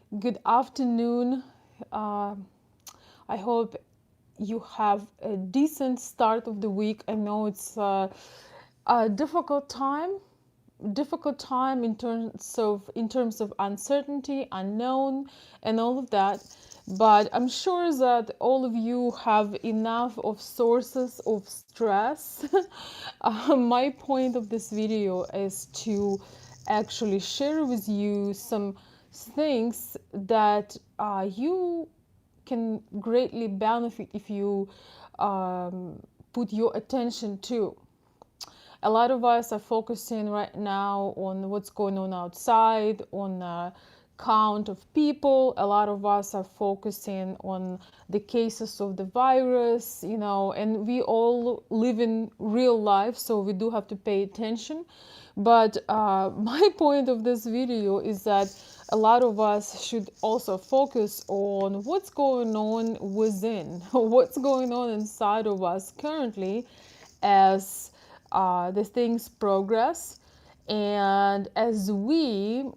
Good afternoon. Uh, I hope you have a decent start of the week. I know it's a difficult time in terms of uncertainty, unknown, and all of that. But I'm sure that all of you have enough of sources of stress. My point of this video is to actually share with you some things that you can greatly benefit if you put your attention to. A lot of us are focusing right now on what's going on outside, on count of people. A lot of us are focusing on the cases of the virus, and we all live in real life, so we do have to pay attention. But my point of this video is that a lot of us should also focus on what's going on within, what's going on inside of us currently as the things progress and as we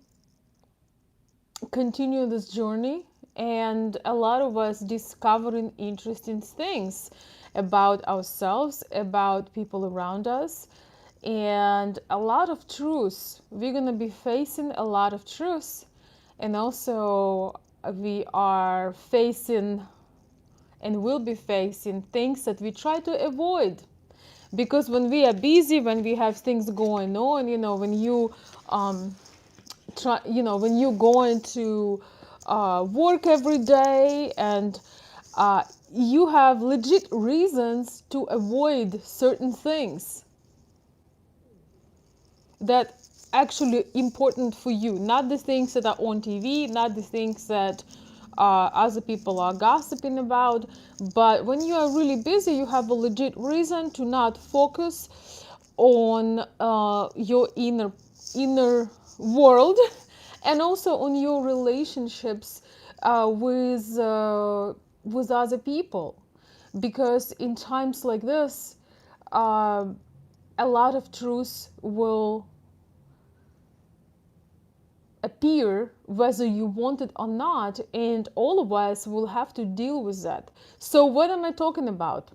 continue this journey, and a lot of us discovering interesting things about ourselves, about people around us, and a lot of truths. We're going to be facing a lot of truths, and also we are facing and will be facing things that we try to avoid, because when we are busy, when we have things going on, when you try, when you go into work every day, and you have legit reasons to avoid certain things that actually important for you, not the things that are on TV, not the things that other people are gossiping about. But when you are really busy, you have a legit reason to not focus on your inner world, and also on your relationships with other people, because in times like this, uh, a lot of truths will appear whether you want it or not, and all of us will have to deal with that. So what am I talking about?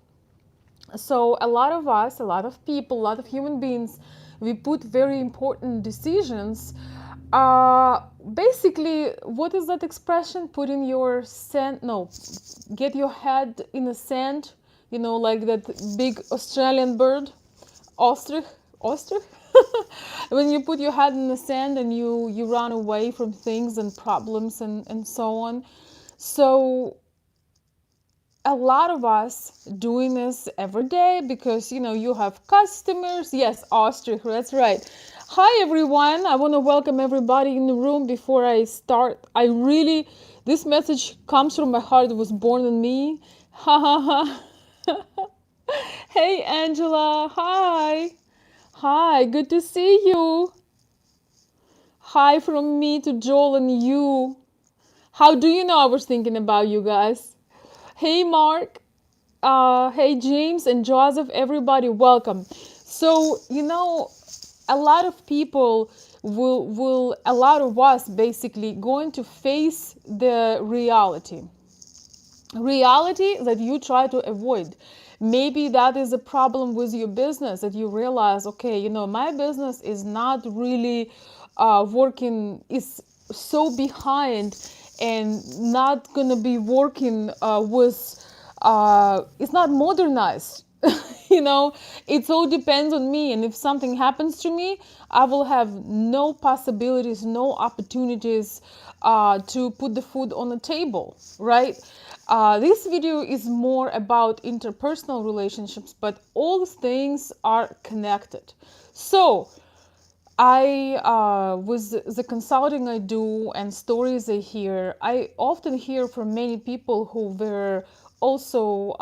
So a lot of us, a lot of people, a lot of human beings, we put very important decisions. Basically, what is that expression? Put in your sand, no, get your head in the sand, like that big Australian bird, ostrich, ostrich. When you put your head in the sand and you run away from things and problems and so on. So a lot of us doing this every day, because you have customers. Yes, ostrich, that's right. Hi everyone, I want to welcome everybody in the room. Before I start, this message comes from my heart. It was born in me. Ha ha ha. Hey Angela, hi. Hi, good to see you. Hi from me to Joel and you. How do you know I was thinking about you guys? Hey Mark, hey James and Joseph, everybody, welcome. So, a lot of people a lot of us basically going to face the reality that you try to avoid. Maybe that is a problem with your business, that you realize, okay, my business is not really working, is so behind, and not gonna be working it's not modernized. you know it all depends on me, and if something happens to me, I will have no possibilities, no opportunities to put the food on the table, right? This video is more about interpersonal relationships, but all things are connected. So I, with the consulting I do and stories I hear, I often hear from many people who were also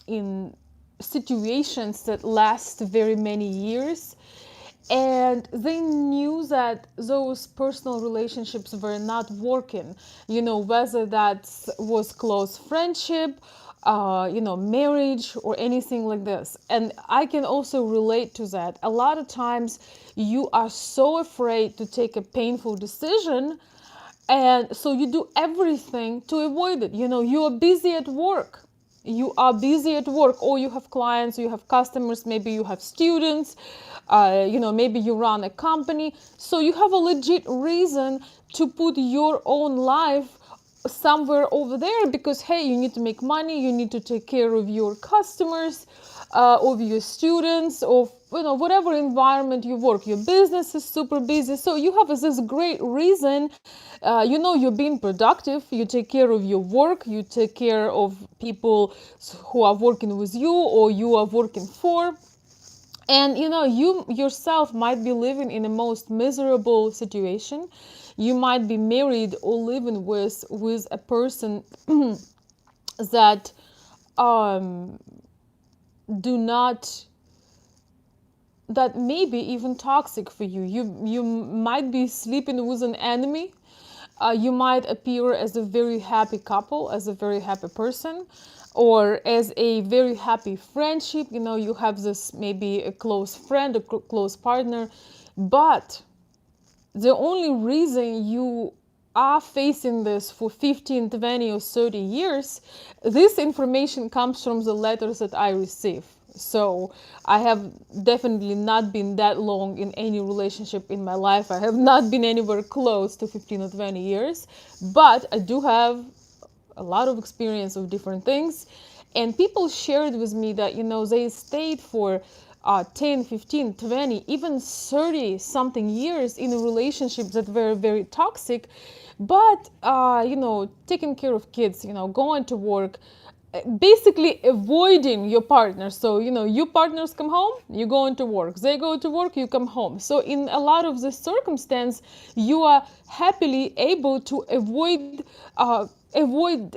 in situations that last very many years, and they knew that those personal relationships were not working, whether that was close friendship, marriage, or anything like this. And I can also relate to that. A lot of times you are so afraid to take a painful decision, And so you do everything to avoid it. You are busy at work. You are busy at work, or you have clients, you have customers, maybe you have students, maybe you run a company. So you have a legit reason to put your own life somewhere over there, because hey, you need to make money, you need to take care of your customers, of your students, of whatever environment you work. Your business is super busy, so you have this great reason. You're being productive, you take care of your work, you take care of people who are working with you or you are working for. And you yourself might be living in the most miserable situation. You might be married or living with a person that do not that may be even toxic for you. You might be sleeping with an enemy. You might appear as a very happy couple, as a very happy person, or as a very happy friendship. You have this maybe a close friend, a close partner, but the only reason you are facing this for 15, 20, or 30 years, this information comes from the letters that I receive. So I have definitely not been that long in any relationship in my life. I have not been anywhere close to 15 or 20 years, but I do have a lot of experience of different things. And people shared with me that, they stayed for 10, 15, 20, even 30 something years in a relationship that were very toxic. But, taking care of kids, going to work, basically avoiding your partner. So your partners come home, you go into work, they go to work, you come home. So in a lot of the circumstance, you are happily able to avoid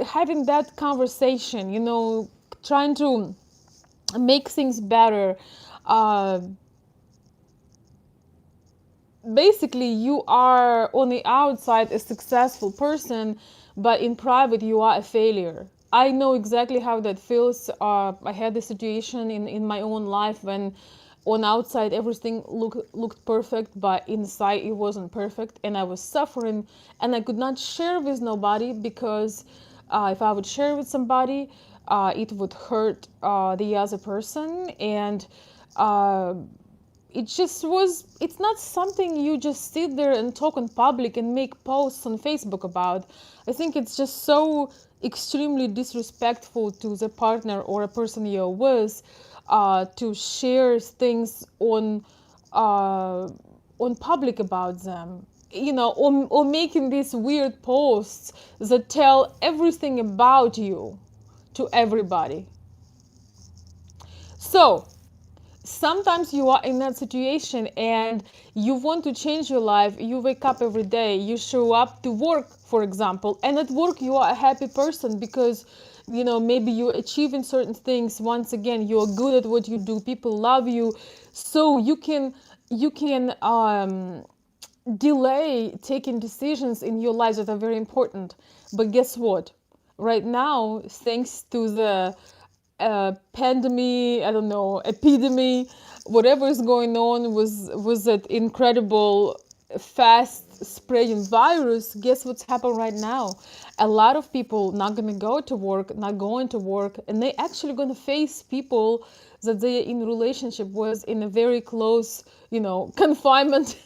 having that conversation, trying to make things better. uh, Basically, you are on the outside a successful person, but in private you are a failure. I know exactly how that feels. I had a situation in my own life when on outside everything looked perfect, but inside it wasn't perfect, and I was suffering, and I could not share with nobody, because if I would share with somebody, it would hurt the other person. And uh, it's not something you just sit there and talk in public and make posts on Facebook about. I think it's just so extremely disrespectful to the partner or a person you're with, to share things uh, on public about them, or making these weird posts that tell everything about you to everybody. So sometimes you are in that situation and you want to change your life. You wake up every day, you show up to work, for example, and at work you are a happy person because maybe you're achieving certain things. Once again, you're good at what you do, people love you, so you can delay taking decisions in your lives that are very important. But guess what? Right now, thanks to the pandemic, I don't know, epidemic, whatever is going on with that incredible fast spreading virus, guess what's happened right now? A lot of people not going to go to work, not going to work, and they actually going to face people that they are in relationship with in a very close, confinement,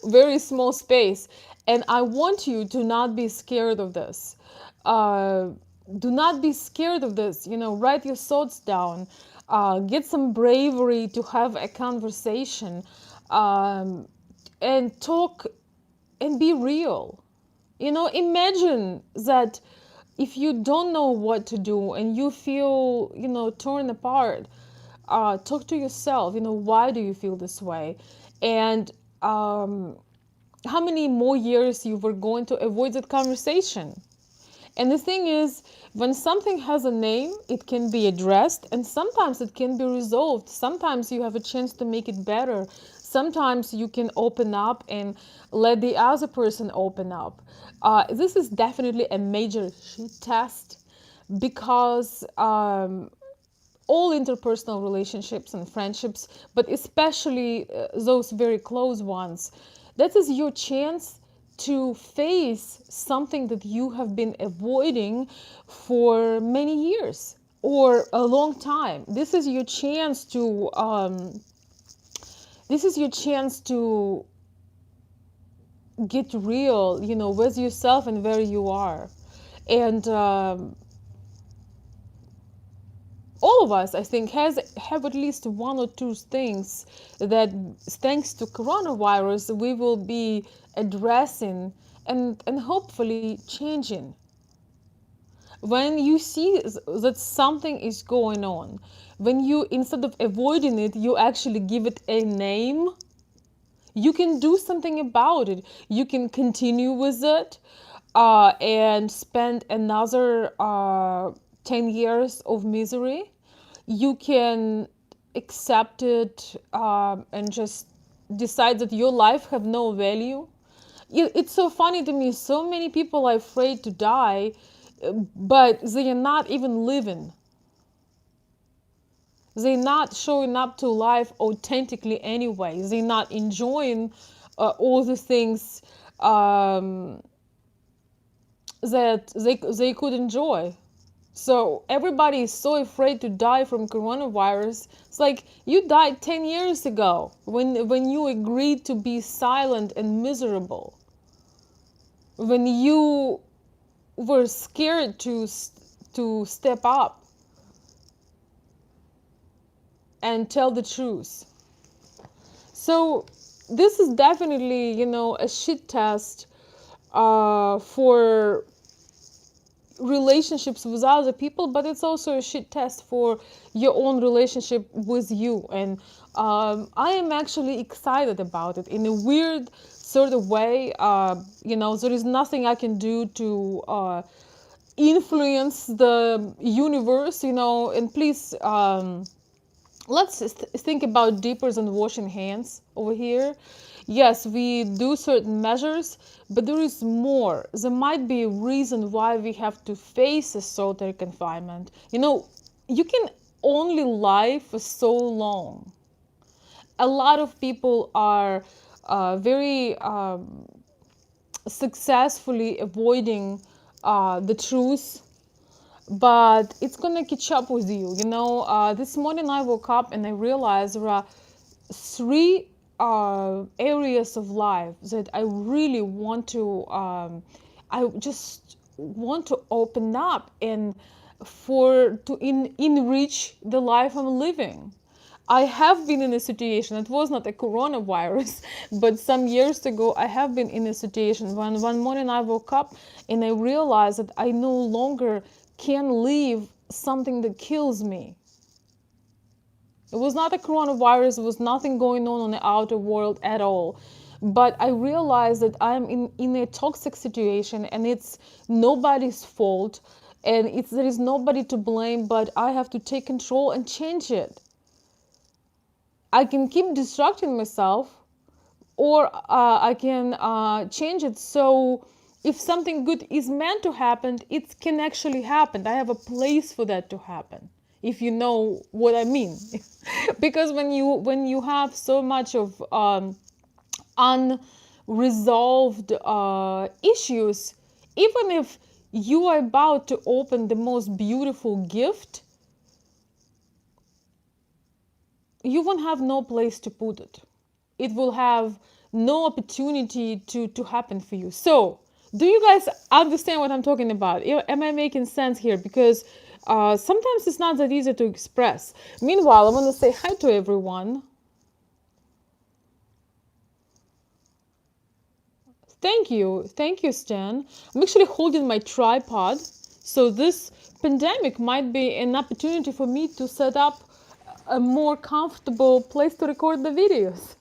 very small space. And I want you to not be scared of this. uh, do not be scared of this. Write your thoughts down. Get some bravery to have a conversation, and talk and be real. Imagine that if you don't know what to do and you feel, torn apart, talk to yourself. Why do you feel this way? And how many more years you were going to avoid that conversation? And the thing is, when something has a name, it can be addressed, and sometimes it can be resolved. Sometimes you have a chance to make it better. Sometimes you can open up and let the other person open up. This is definitely a major shit test, because all interpersonal relationships and friendships, but especially those very close ones, that is your chance to face something that you have been avoiding for many years or a long time. This is your chance to get real, with yourself and where you are. And all of us, I think, have at least one or two things that, thanks to coronavirus, we will be addressing and hopefully changing. When you see that something is going on, when you, instead of avoiding it, you actually give it a name, you can do something about it. You can continue with it and spend another 10 years of misery. You can accept it and just decide that your life have no value. It's so funny to me. So many people are afraid to die, but they are not even living. They're not showing up to life authentically anyway. They're not enjoying all the things that they could enjoy. So everybody is so afraid to die from coronavirus. It's like you died 10 years ago when you agreed to be silent and miserable. When you were scared to step up and tell the truth. So this is definitely, a shit test for relationships with other people, but it's also a shit test for your own relationship with you. And I am actually excited about it in a weird sort of way. There is nothing I can do to influence the universe, and please, let's think about deeper than washing hands over here. Yes, we do certain measures, but there is more. There might be a reason why we have to face a solitary confinement. You can only lie for so long. A lot of people are very successfully avoiding the truth, but it's gonna catch up with you. This morning I woke up and I realized there are three areas of life that I really want to, I just want to open up and enrich the life I'm living. I have been in a situation, it was not a coronavirus, but some years ago I have been in a situation when one morning I woke up and I realized that I no longer can live something that kills me. It was not a coronavirus, there was nothing going on the outer world at all. But I realized that I'm in a toxic situation and it's nobody's fault and there is nobody to blame, but I have to take control and change it. I can keep distracting myself, or I can change it. So if something good is meant to happen, it can actually happen. I have a place for that to happen, if you know what I mean. Because when you have so much of unresolved issues, even if you are about to open the most beautiful gift, you won't have no place to put it. It will have no opportunity to happen for you. So, do you guys understand what I'm talking about? Am I making sense here? Because sometimes it's not that easy to express. Meanwhile, I want to say hi to everyone. Thank you, Stan. I'm actually holding my tripod, so this pandemic might be an opportunity for me to set up a more comfortable place to record the videos.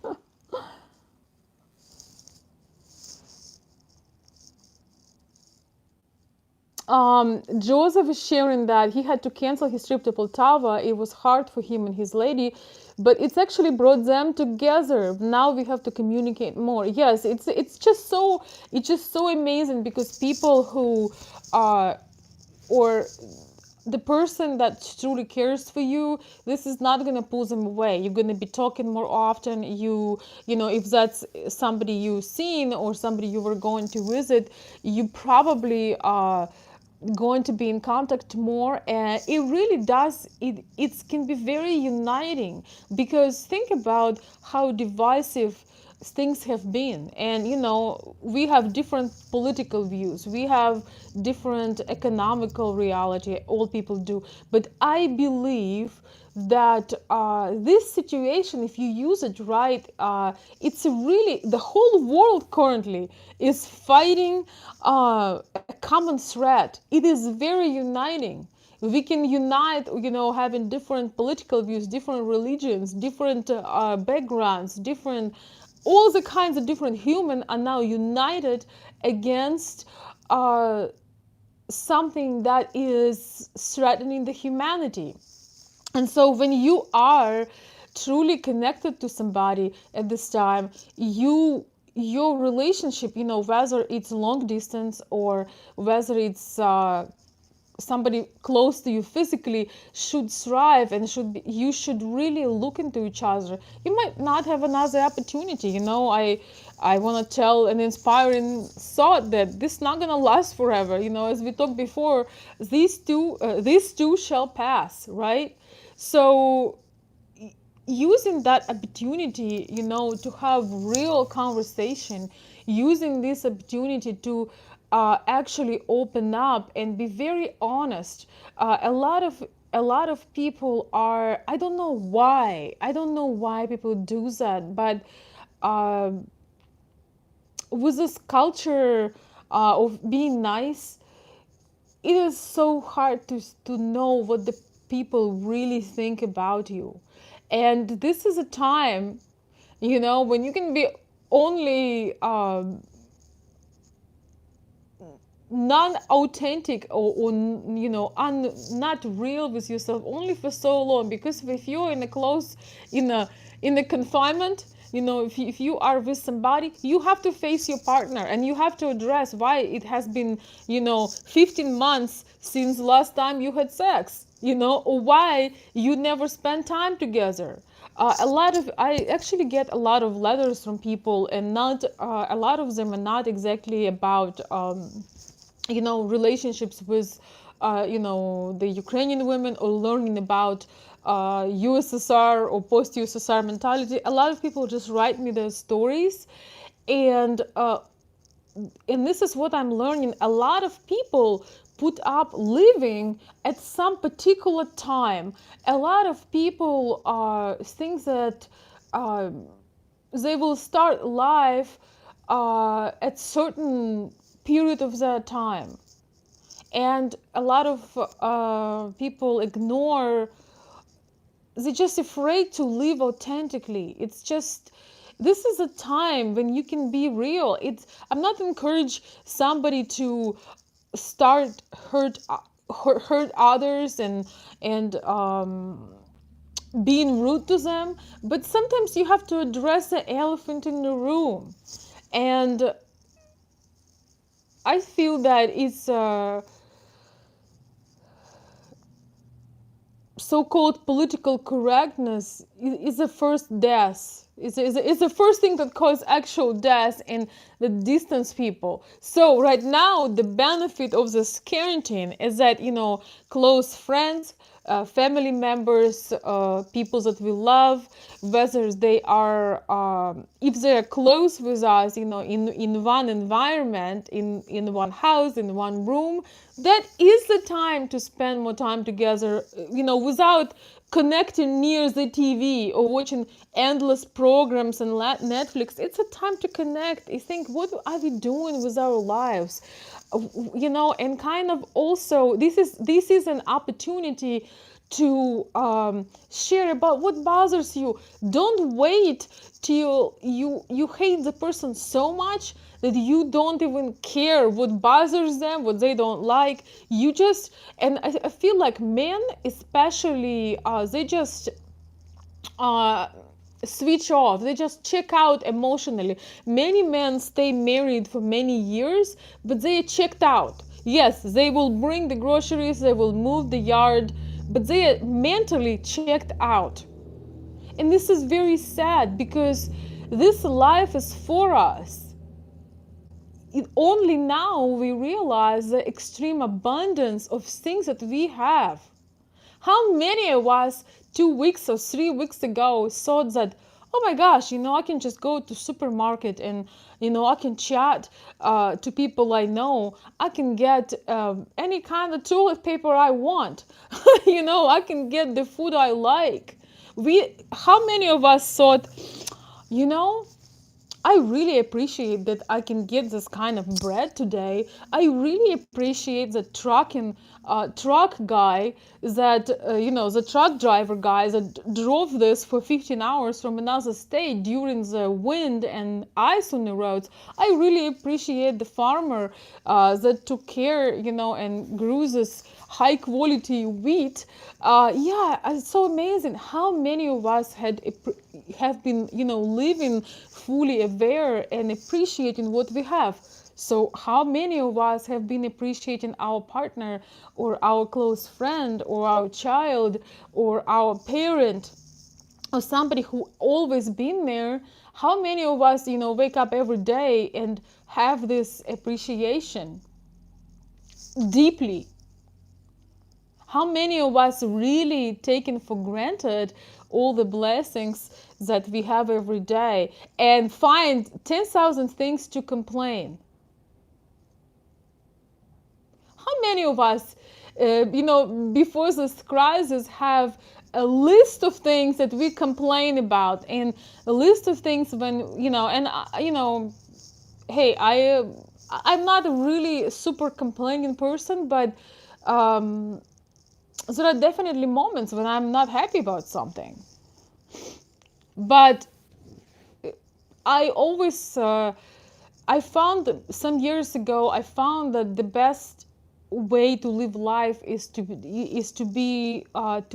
Joseph is sharing that he had to cancel his trip to Poltava. It was hard for him and his lady, but it's actually brought them together. Now we have to communicate more. Yes, it's just so amazing because people who or the person that truly cares for you, this is not going to pull them away. You're going to be talking more often. You know, if that's somebody you've seen or somebody you were going to visit, you probably are going to be in contact more, and it really does, it can be very uniting, because think about how divisive things have been. And you know, we have different political views, we have different economical reality, all people do. But I believe that this situation, if you use it right, it's really, the whole world currently is fighting a common threat. It is very uniting. We can unite, you know, having different political views, different religions, different backgrounds, different, all the kinds of different human are now united against something that is threatening the humanity. And so when you are truly connected to somebody at this time, your relationship, you know, whether it's long distance or whether it's somebody close to you physically, should thrive, and should be, you should really look into each other. You might not have another opportunity, you know. I want to tell an inspiring thought that this is not going to last forever, you know. As we talked before, these two shall pass, right? So using that opportunity, you know, to have real conversation, using this opportunity to actually open up and be very honest. A lot of people are, I don't know why people do that, but uh, with this culture of being nice, it is so hard to know what the people really think about you. And this is a time, you know, when you can be only non-authentic, or you know, not real with yourself only for so long. Because if you're in a close, in a confinement, you know, if you are with somebody, you have to face your partner, and you have to address why it has been, you know, 15 months since last time you had sex, you know, or why you never spent time together. I actually get a lot of letters from people, and not a lot of them are not exactly about you know, relationships with you know, the Ukrainian women, or learning about USSR or post-USSR mentality. A lot of people just write me their stories, and this is what I'm learning. A lot of people put up living at some particular time. A lot of people think that they will start life at certain period of their time, and a lot of people ignore, they're just afraid to live authentically. It's just, this is a time when you can be real. I'm not encourage somebody to start hurt others and being rude to them, but sometimes you have to address the elephant in the room. And I feel that it's so-called political correctness is the first death. It's the first thing that causes actual death and that distance people. So right now, the benefit of this quarantine is that, you know, close friends, family members, people that we love, whether they are, if they are close with us, you know, in one environment, in one house, in one room, that is the time to spend more time together, you know, without connecting near the TV or watching endless programs and Netflix. It's a time to connect. I think, what are we doing with our lives? You know, and kind of also, this is an opportunity to share about what bothers you. Don't wait till you hate the person so much that you don't even care what bothers them, what they don't like. You just, and I feel like men especially, they just switch off, they just check out emotionally. Many men stay married for many years, but they checked out. Yes, they will bring the groceries, they will move the yard, but they are mentally checked out. And this is very sad because this life is for us. Only now we realize the extreme abundance of things that we have. How many of us 2 weeks or 3 weeks ago thought that, oh my gosh, I can just go to supermarket and, I can chat to people I know. I can get any kind of toilet paper I want. I can get the food I like. How many of us thought, you know, I really appreciate that I can get this kind of bread today. I really appreciate the truck guy that, the truck driver guy that drove this for 15 hours from another state during the wind and ice on the roads. I really appreciate the farmer that took care, and grew this high quality wheat. Yeah, it's so amazing how many of us have been, living fully aware and appreciating what we have. So how many of us have been appreciating our partner or our close friend or our child or our parent or somebody who always been there? How many of us, wake up every day and have this appreciation deeply? How many of us really taken for granted all the blessings that we have every day and find 10,000 things to complain? How many of us, before this crisis, have a list of things that we complain about and a list of things when, hey, I'm not a really super complaining person, but there are definitely moments when I'm not happy about something. But I always, I found some years ago, I found that the best way to live life is to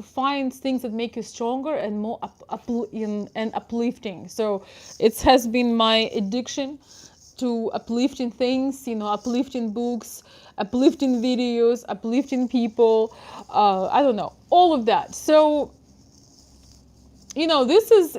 find things that make you stronger and more uplifting. So it has been my addiction to uplifting things, uplifting books, uplifting videos, uplifting people, I don't know, all of that. So this is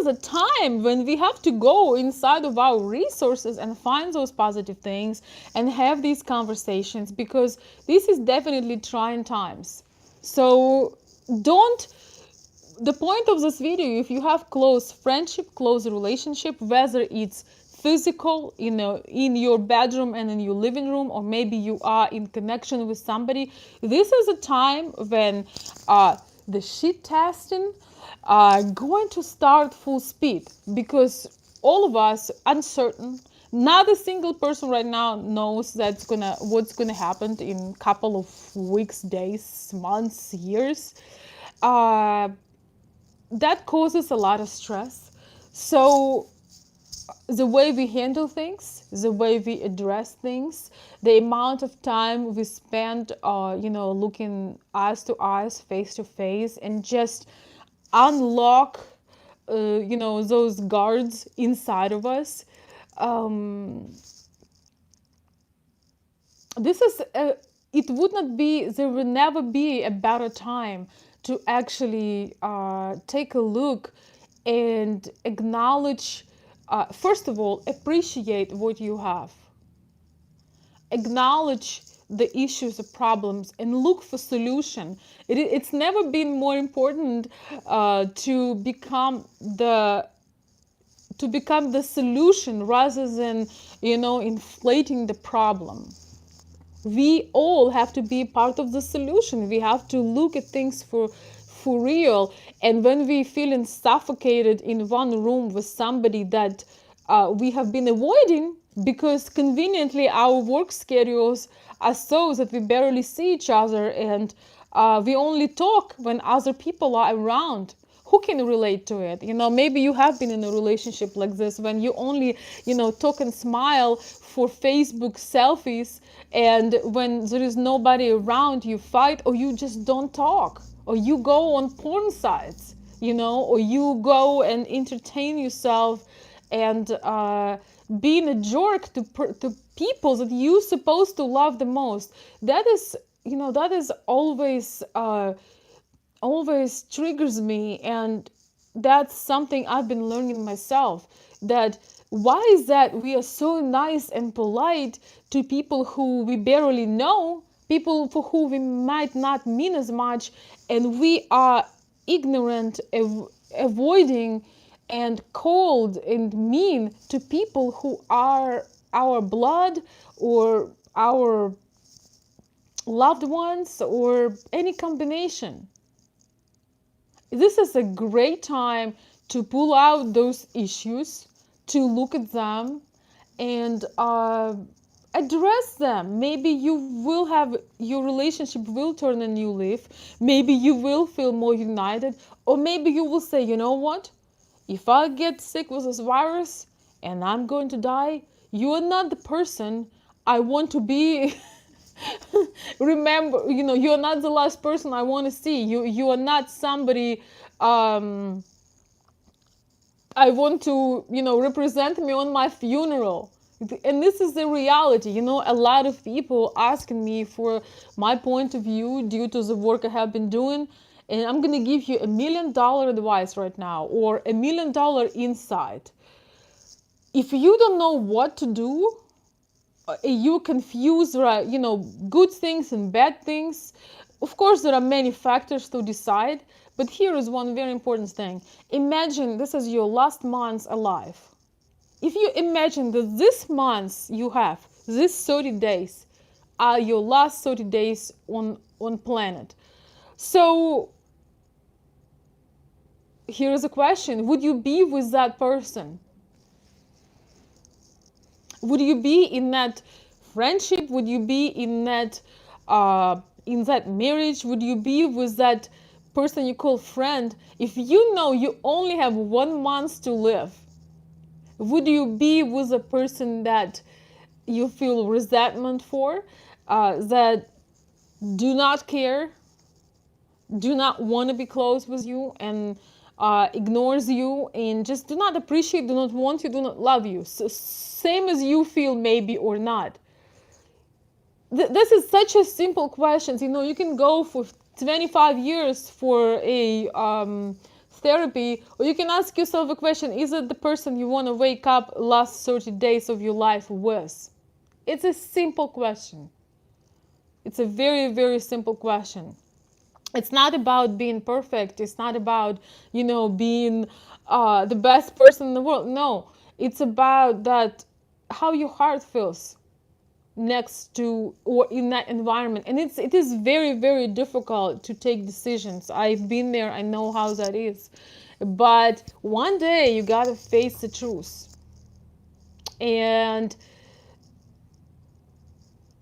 a time when we have to go inside of our resources and find those positive things and have these conversations, because this is definitely trying times. So the point of this video, if you have close friendship, close relationship, whether it's physical, in your bedroom and in your living room, or maybe you are in connection with somebody, this is a time when the shit testing are going to start full speed, because all of us uncertain. Not a single person right now knows what's gonna happen in a couple of weeks, days, months, years. That causes a lot of stress. So the way we handle things, the way we address things, the amount of time we spend, looking eyes to eyes, face to face, and just unlock, those guards inside of us. It would not be, there will never be a better time to actually take a look and acknowledge, first of all, appreciate what you have. Acknowledge the issues, the problems, and look for solution. It's never been more important to become the solution rather than, inflating the problem. We all have to be part of the solution. We have to look at things for real. And when we feeling suffocated in one room with somebody that we have been avoiding because conveniently our work schedules are so that we barely see each other, and we only talk when other people are around. Who can relate to it? Maybe you have been in a relationship like this when you only, talk and smile for Facebook selfies, and when there is nobody around, you fight, or you just don't talk, or you go on porn sites, or you go and entertain yourself and being a jerk to people that you're supposed to love the most. That is, that is always triggers me, and that's something I've been learning myself. That why is that we are so nice and polite to people who we barely know, people for who we might not mean as much, and we are ignorant, avoiding, and cold and mean to people who are our blood or our loved ones or any combination. This is a great time to pull out those issues, to look at them, and address them. Maybe you will have, your relationship will turn a new leaf. Maybe you will feel more united. Or maybe you will say, you know what? If I get sick with this virus and I'm going to die, you are not the person I want to be. Remember, you're not the last person I want to see. You are not somebody I want to, represent me on my funeral. And this is the reality. A lot of people asking me for my point of view due to the work I have been doing. And I'm going to give you $1 million advice right now, or $1 million insight. If you don't know what to do, you confuse, right, good things and bad things. Of course, there are many factors to decide, but here is one very important thing. Imagine this is your last month alive. If you imagine that this month you have, these 30 days, are your last 30 days on planet. So here is a question. Would you be with that person? Would you be in that friendship? Would you be in that marriage? Would you be with that person you call friend? If you know you only have 1 month to live, would you be with a person that you feel resentment for, that do not care, do not want to be close with you, and ignores you, and just do not appreciate, do not want you, do not love you, so, same as you feel, maybe, or not? This is such a simple question. You can go for 25 years for a therapy, or you can ask yourself a question: is it the person you want to wake up last 30 days of your life with? It's a simple question. It's a very, very simple question. It's not about being perfect. It's not about, being the best person in the world. No, it's about that, how your heart feels next to or in that environment. And it is very, very difficult to take decisions. I've been there. I know how that is. But one day you got to face the truth. And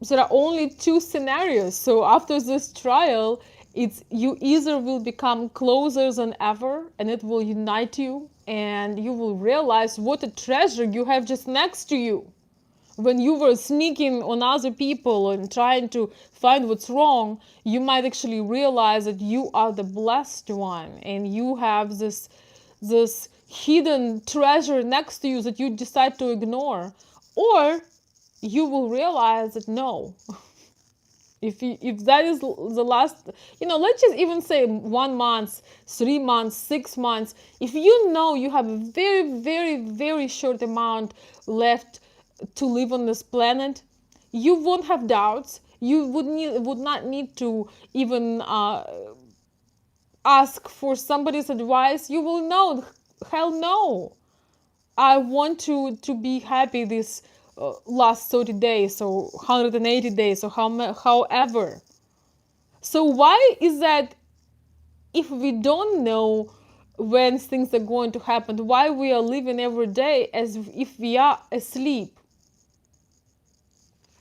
there are only two scenarios. So after this trial, it's you either will become closer than ever, and it will unite you, and you will realize what a treasure you have just next to you. When you were sneaking on other people and trying to find what's wrong, you might actually realize that you are the blessed one, and you have this hidden treasure next to you that you decide to ignore. Or you will realize that no, if that is the last, let's just even say 1 month, 3 months, 6 months, if you know you have a very, very, very short amount left to live on this planet, you won't have doubts. You would not need to even ask for somebody's advice. You will know, hell no, I want to be happy this last 30 days or 180 days or however. So why is that, if we don't know when things are going to happen, why we are living every day as if we are asleep?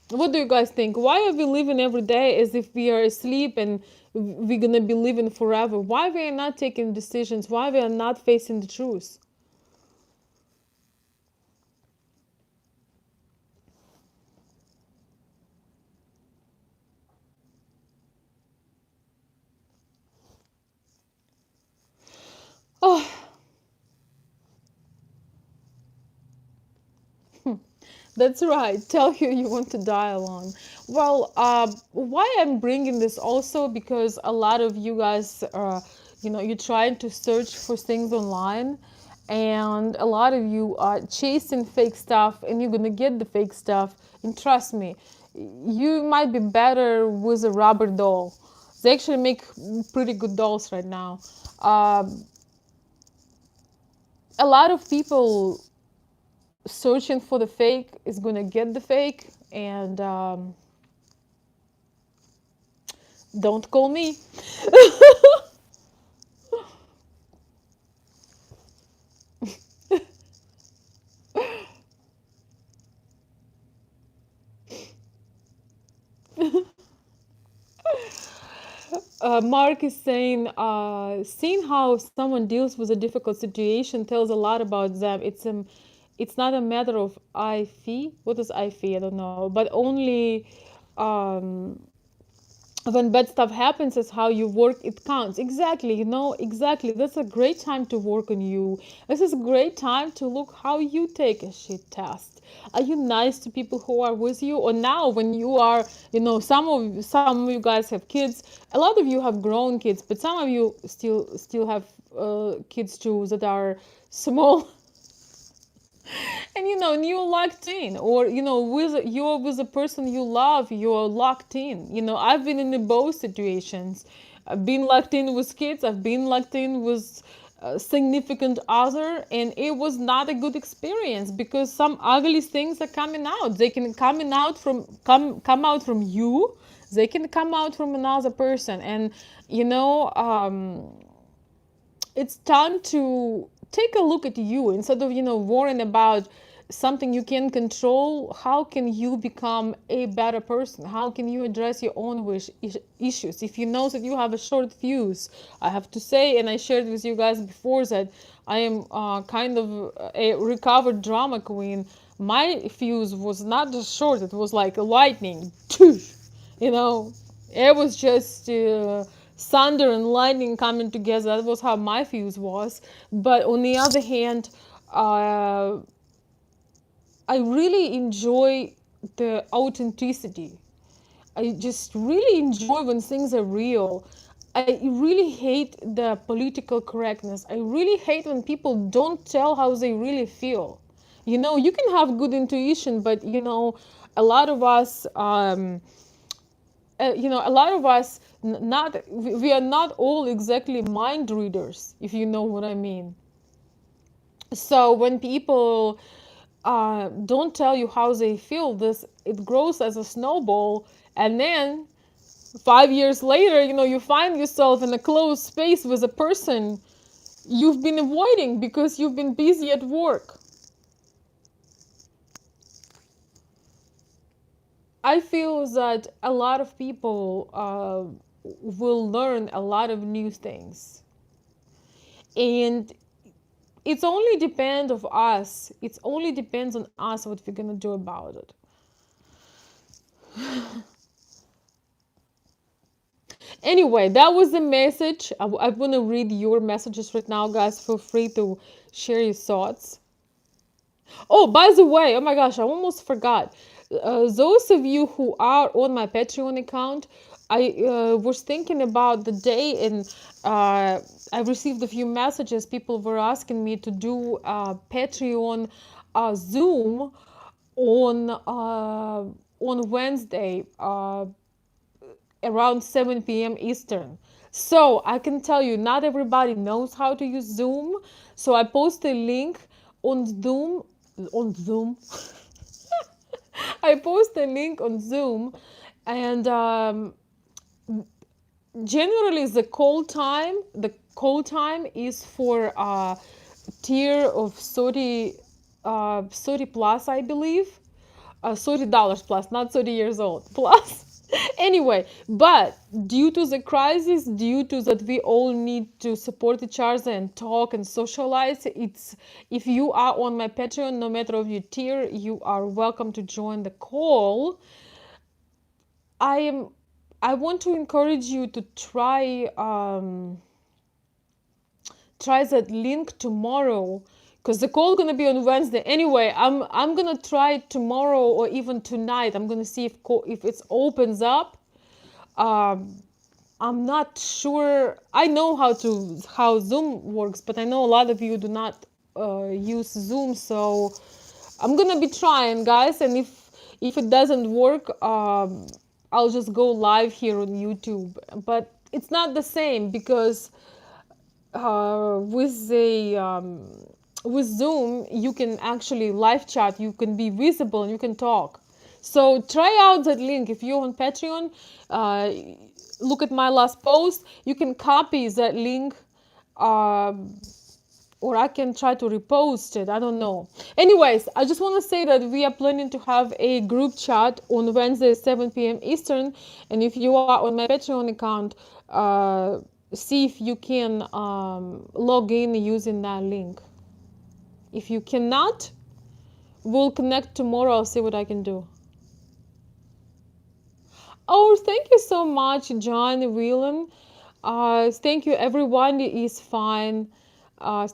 What do you guys think? Why are we living every day as if we are asleep and we're gonna be living forever? Why we are not taking decisions? Why we are not facing the truth? Oh, That's right. Tell you want to die alone. Well, why I'm bringing this also because a lot of you guys, you're trying to search for things online, and a lot of you are chasing fake stuff, and you're gonna get the fake stuff. And trust me, you might be better with a rubber doll. They actually make pretty good dolls right now. Um, a lot of people searching for the fake is gonna get the fake, and don't call me. Mark is saying, seeing how someone deals with a difficult situation tells a lot about them. It's not a matter of I fee. What is I fee? I don't know, but only um, when bad stuff happens is how you work it counts. Exactly, exactly. That's a great time to work on you. This is a great time to look how you take a shit test. Are you nice to people who are with you? Or now when you are, some of you guys have kids. A lot of you have grown kids, but some of you still have kids too that are small. And and you're locked in, or you're with a person you love, you're locked in. I've been in both situations. I've been locked in with kids, I've been locked in with a significant other, and it was not a good experience because some ugly things are coming out. They can come out from you, they can come out from another person. And you know um it's time to take a look at you instead of worrying about something you can control. How can you become a better person? How can you address your own issues if you know that you have a short fuse? I have to say, and I shared with you guys before, that I am kind of a recovered drama queen. My fuse was not just short, it was like a lightning. you know it was just thunder and lightning coming together. That was how my fuse was. But on the other hand, uh, I really enjoy the authenticity. I just really enjoy when things are real. I really hate the political correctness. I really hate when people don't tell how they really feel. You can have good intuition, but a lot of us a lot of us not we are not all exactly mind readers, if you know what I mean. So when people don't tell you how they feel, this it grows as a snowball, and then 5 years later, you find yourself in a closed space with a person you've been avoiding because you've been busy at work. I feel that a lot of people will learn a lot of new things, and it's only depend of us. It only depends on us what we're gonna do about it. Anyway, that was the message. I want to read your messages right now, guys. Feel free to share your thoughts. Oh, by the way, oh my gosh, I almost forgot. Those of you who are on my Patreon account, I was thinking about the day, and I received a few messages. People were asking me to do Patreon Zoom on Wednesday around 7 p.m. Eastern. So I can tell you, not everybody knows how to use Zoom. So I post a link on Zoom. On Zoom. I post a link on Zoom, and generally the call time is for tier of 30 plus, I believe. $30 plus, not 30 years old plus. Anyway, but due to the crisis, due to that we all need to support each other and talk and socialize, it's if you are on my Patreon, no matter of your tier, you are welcome to join the call. I am I want to encourage you to try that link tomorrow, because the call gonna be on Wednesday anyway. I'm gonna try it tomorrow or even tonight. I'm gonna see if it opens up. Um, I'm not sure. I know how Zoom works, but I know a lot of you do not use Zoom, so I'm gonna be trying, guys. And if it doesn't work, I'll just go live here on YouTube. But it's not the same because with Zoom, you can actually live chat, you can be visible, and you can talk. So try out that link. If you're on Patreon, uh, look at my last post. You can copy that link, or I can try to repost it. I don't know. Anyways, I just want to say that we are planning to have a group chat on Wednesday, 7 p.m. Eastern. And if you are on my Patreon account, see if you can log in using that link. If you cannot, we'll connect tomorrow. I'll see what I can do. Oh, thank you so much, John Whelan. Thank you. Everyone is fine.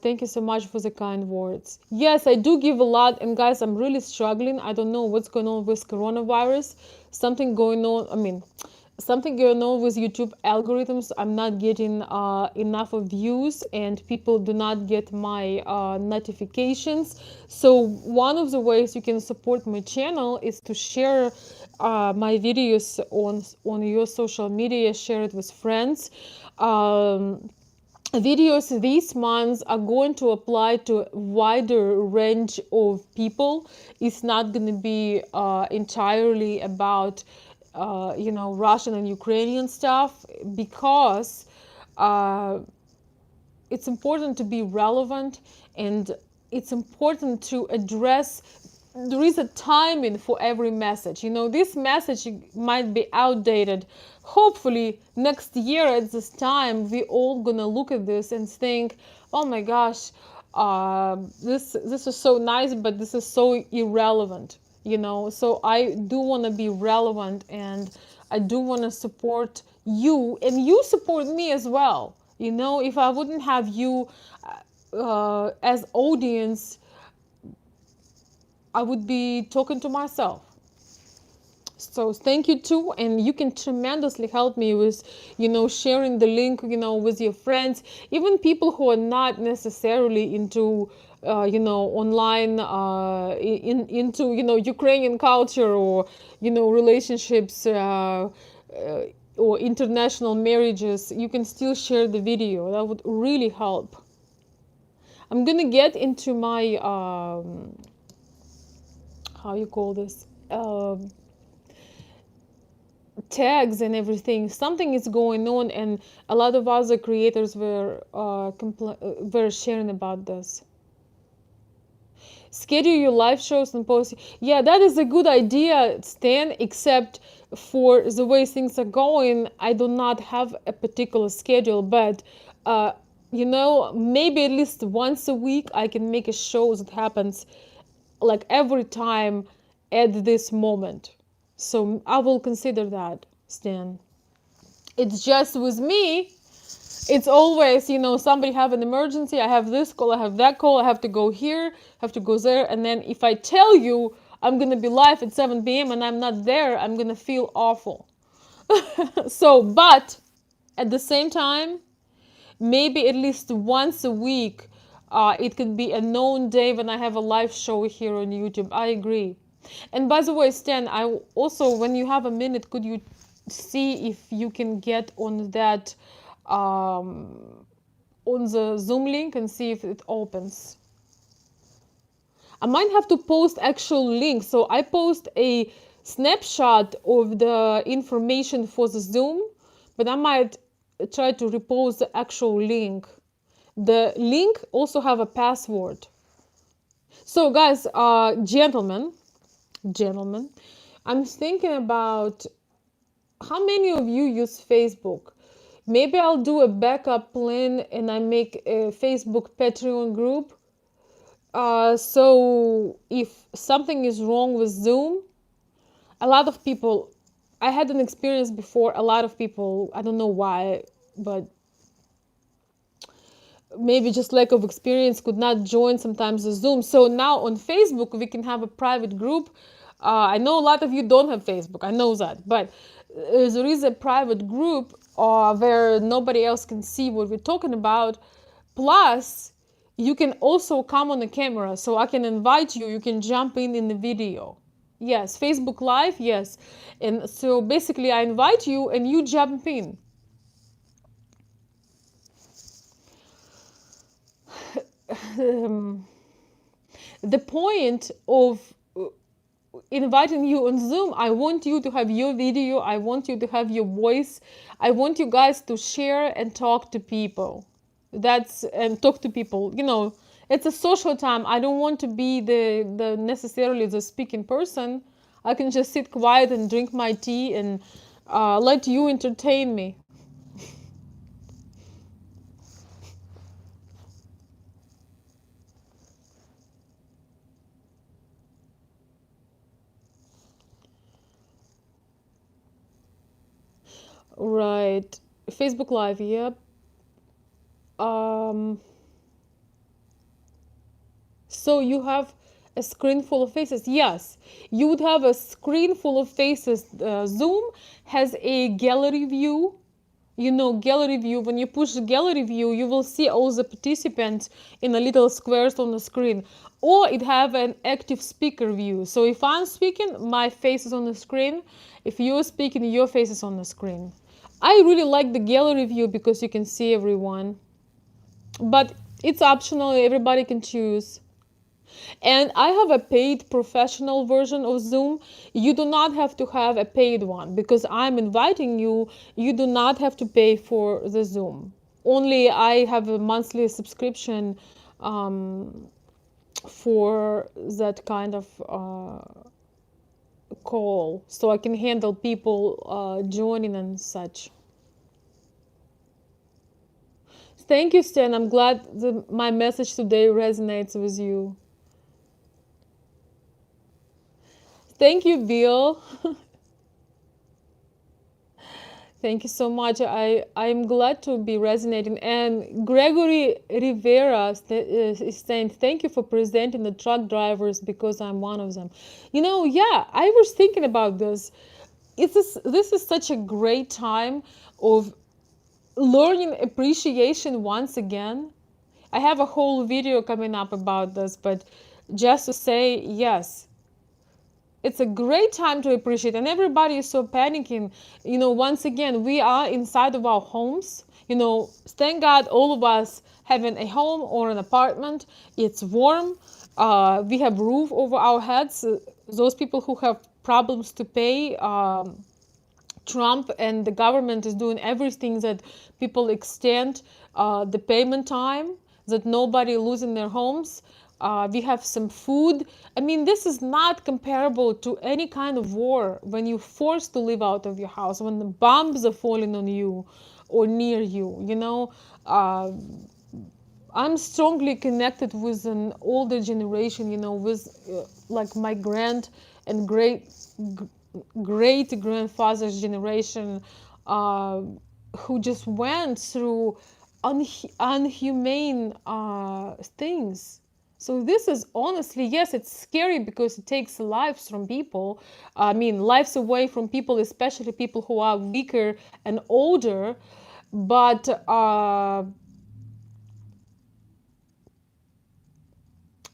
Thank you so much for the kind words. Yes, I do give a lot, and guys, I'm really struggling. I don't know what's going on with coronavirus. Something going on. I mean, something going on with YouTube algorithms. I'm not getting enough of views, and people do not get my notifications. So one of the ways you can support my channel is to share my videos on your social media. Share it with friends. Videos these months are going to apply to a wider range of people. It's not going to be entirely about Russian and Ukrainian stuff, because it's important to be relevant, and it's important to address. There is a timing for every message. This message might be outdated. Hopefully next year at this time we all gonna look at this and think, oh my gosh, this is so nice, but this is so irrelevant. So I do want to be relevant, and I do want to support you, and you support me as well. If I wouldn't have you as audience, I would be talking to myself. So thank you too, and you can tremendously help me with, sharing the link, with your friends, even people who are not necessarily into, online, into, Ukrainian culture, or, relationships, or international marriages. You can still share the video. That would really help. I'm gonna get into my how you call this, tags and everything. Something is going on, and a lot of other creators were sharing about this. Schedule your live shows and post. Yeah, that is a good idea, Stan, except for the way things are going, I do not have a particular schedule, but maybe at least once a week I can make a show that happens like every time at this moment. So I will consider that, Stan. It's just with me, it's always, somebody have an emergency, I have this call, I have that call, I have to go here, have to go there, and then if I tell you I'm gonna be live at 7 p.m. and I'm not there, I'm gonna feel awful. So, but at the same time, maybe at least once a week, it could be a known day when I have a live show here on YouTube. I agree. And by the way, Stan, I also, when you have a minute, could you see if you can get on that, on the Zoom link, and see if it opens? I might have to post actual links. So I post a snapshot of the information for the Zoom, but I might try to repost the actual link. The link also have a password. So guys, gentlemen, I'm thinking about how many of you use Facebook. Maybe I'll do a backup plan and I make a Facebook Patreon group. So if something is wrong with Zoom, a lot of people, I had an experience before, a lot of people, I don't know why, but maybe just lack of experience could not join sometimes the Zoom. So now on Facebook we can have a private group. I know a lot of you don't have Facebook, I know that, but there is a private group where nobody else can see what we're talking about. Plus, you can also come on the camera, so I can invite you. You can jump in the video. Yes, Facebook Live, yes. And so basically, I invite you and you jump in. The point of inviting you on Zoom, I want you to have your video, I want you to have your voice, I want you guys to share and talk to people. Talk to people. It's a social time. I don't want to be the necessarily the speaking person. I can just sit quiet and drink my tea and let you entertain me. Right. Facebook Live, yep. So you have a screen full of faces. Yes, you would have a screen full of faces. Zoom has a gallery view. Gallery view. When you push the gallery view, you will see all the participants in a little squares on the screen. Or it have an active speaker view. So if I'm speaking, my face is on the screen. If you're speaking, your face is on the screen. I really like the gallery view because you can see everyone. But it's optional, everybody can choose. And I have a paid professional version of Zoom. You do not have to have a paid one because I'm inviting you. You do not have to pay for the Zoom. Only I have a monthly subscription for that kind of call, so I can handle people joining and such. Thank you, Stan. I'm glad my message today resonates with you. Thank you, Bill. Thank you so much. I'm glad to be resonating. And Gregory Rivera is saying, thank you for presenting the truck drivers because I'm one of them. Yeah, I was thinking about this. This is such a great time of learning appreciation once again. I have a whole video coming up about this, but just to say, yes, it's a great time to appreciate, and everybody is so panicking. Once again, we are inside of our homes. Thank God all of us having a home or an apartment. It's warm. We have roof over our heads. Those people who have problems to pay, Trump and the government is doing everything that people extend the payment time, that nobody losing their homes. We have some food. I mean, this is not comparable to any kind of war when you're forced to live out of your house, when the bombs are falling on you or near you. I'm strongly connected with an older generation, with like my grand and great grandfather's generation, who just went through unhumane things. So this is honestly, yes, it's scary because it takes lives from people. I mean, lives away from people, especially people who are weaker and older. But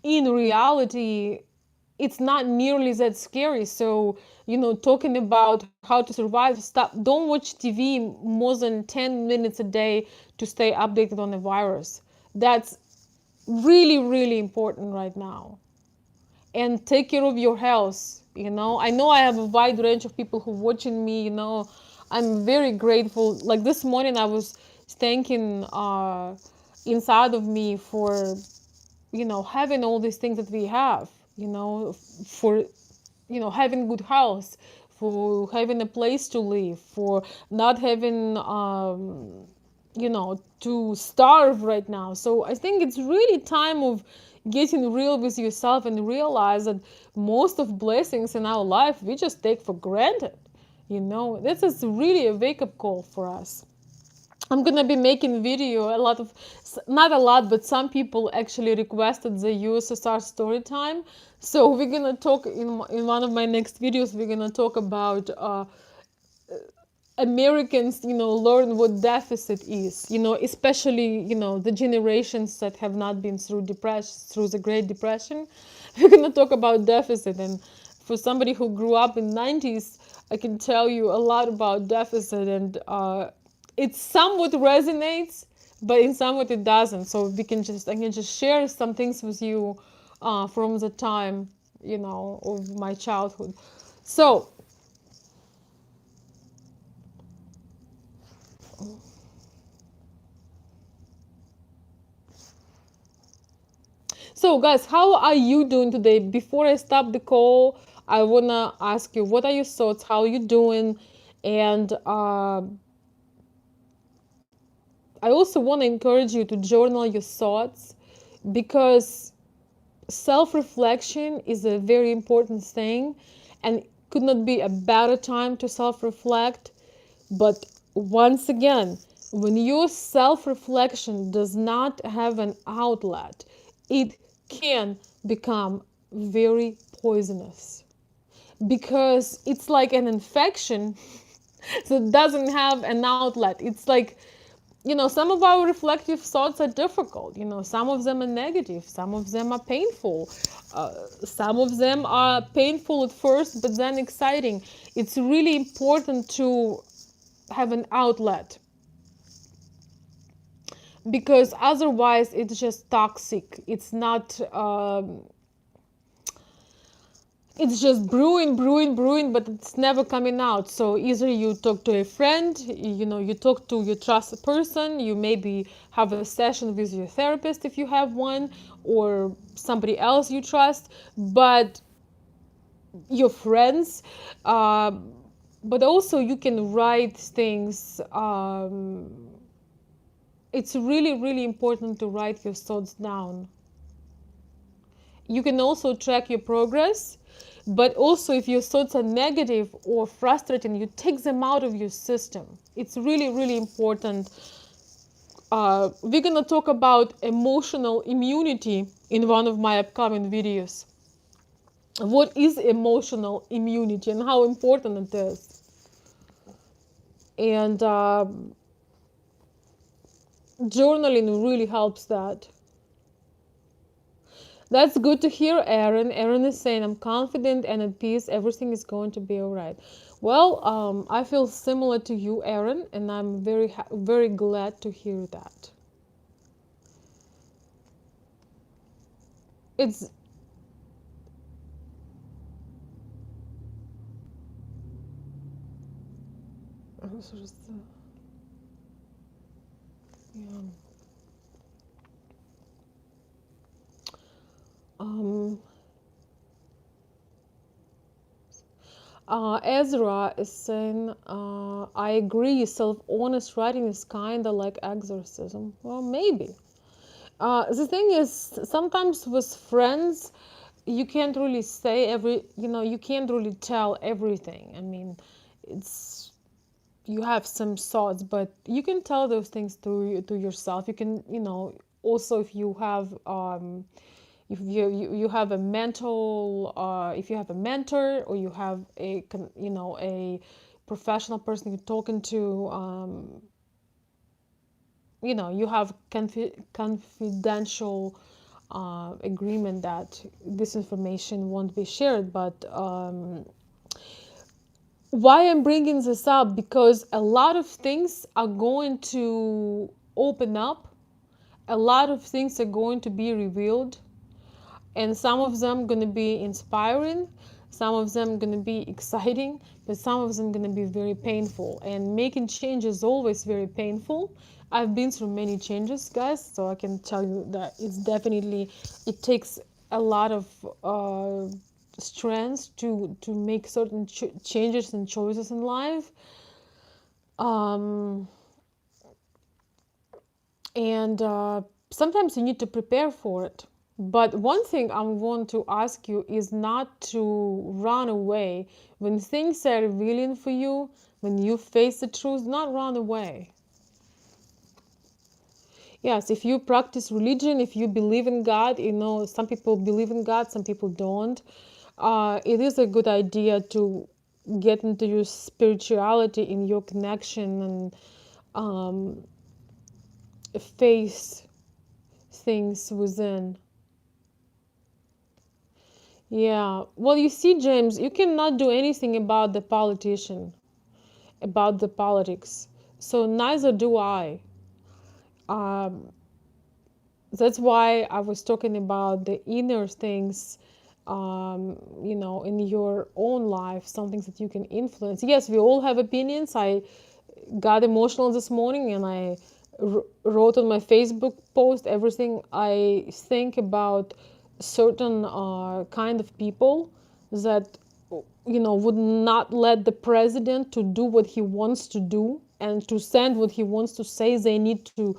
in reality, it's not nearly that scary. So, talking about how to survive, don't watch TV more than 10 minutes a day to stay updated on the virus. That's really, really important right now. And take care of your health. I know I have a wide range of people who are watching me. I'm very grateful. Like this morning, I was thanking inside of me for having all these things that we have, for having good health, for having a place to live, for not having to starve right now. So I think it's really time of getting real with yourself and realize that most of blessings in our life we just take for granted. This is really a wake-up call for us. I'm gonna be making video. A lot of, not a lot, but some people actually requested the USSR story time. So we're gonna talk in one of my next videos. We're gonna talk about Americans, learn what deficit is. Especially the generations that have not been through the Great Depression. We're gonna talk about deficit, and for somebody who grew up in '90s, I can tell you a lot about deficit, and it somewhat resonates, but in somewhat it doesn't. So I can just share some things with you from the time of my childhood. So So, guys, how are you doing today? Before I stop the call, I wanna ask you, what are your thoughts? How are you doing? And I also want to encourage you to journal your thoughts, because self-reflection is a very important thing, and could not be a better time to self-reflect. But once again, when your self-reflection does not have an outlet, it can become very poisonous, because it's like an infection that doesn't have an outlet. It's like, some of our reflective thoughts are difficult. Some of them are negative, some of them are painful, some of them are painful at first, but then exciting. It's really important to have an outlet, because otherwise it's just toxic. It's just brewing, but it's never coming out. So either you talk to a friend, you talk to your trusted person, you maybe have a session with your therapist if you have one, or somebody else you trust, but your friends, uh, but also you can write things. It's really, really important to write your thoughts down. You can also track your progress, but also if your thoughts are negative or frustrating, you take them out of your system. It's really, really important. We're gonna talk about emotional immunity in one of my upcoming videos. What is emotional immunity and how important it is? And journaling really helps that. That's good to hear, Aaron. Aaron is saying, I'm confident and at peace. Everything is going to be all right. Well, I feel similar to you, Aaron, and I'm very glad to hear that. It's yeah. Um, Ezra is saying, I agree, self-honest writing is kind of like exorcism. Well, maybe. The thing is, sometimes with friends, you can't really say you can't really tell everything. I mean, it's you have some thoughts, but you can tell those things to yourself. You can, also if you have if you have a mental if you have a mentor, or you have a professional person you're talking to, you have confidential agreement that this information won't be shared. But why I'm bringing this up, because a lot of things are going to open up, a lot of things are going to be revealed, and some of them going to be inspiring, some of them going to be exciting, but some of them going to be very painful. And making change is always very painful. I've been through many changes, guys, so I can tell you that it takes a lot of strength to make certain changes and choices in life. um, and sometimes you need to prepare for it. But one thing I want to ask you is not to run away when things are revealing for you, when you face the truth. Not run away. Yes, if you practice religion, if you believe in God, some people believe in God, some people don't. It is a good idea to get into your spirituality, in your connection, and um, face things within. Yeah. Well, you see, James, you cannot do anything about the politician, about the politics. So neither do I. Um, that's why I was talking about the inner things, in your own life, some things that you can influence. Yes, we all have opinions. I got emotional this morning and I wrote on my Facebook post everything I think about certain kind of people that would not let the president to do what he wants to do and to send what he wants to say. They need to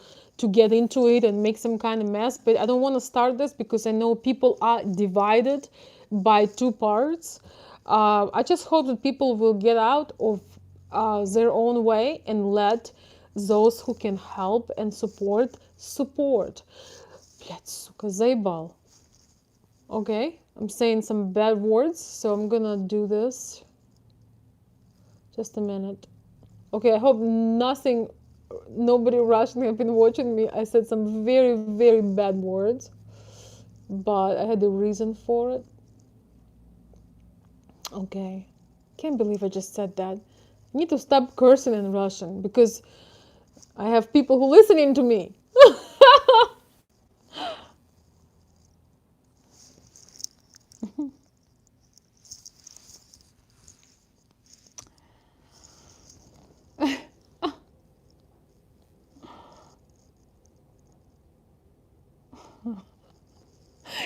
get into it and make some kind of mess. But I don't want to start this because I know people are divided by two parts. I just hope that people will get out of their own way and let those who can help and support. Блядь, сука, заебал. Okay, I'm saying some bad words, so I'm gonna do this. Just a minute. Okay, I hope nobody Russian have been watching me. I said some very, very bad words, but I had a reason for it. Okay, can't believe I just said that. I need to stop cursing in Russian because I have people who listening to me.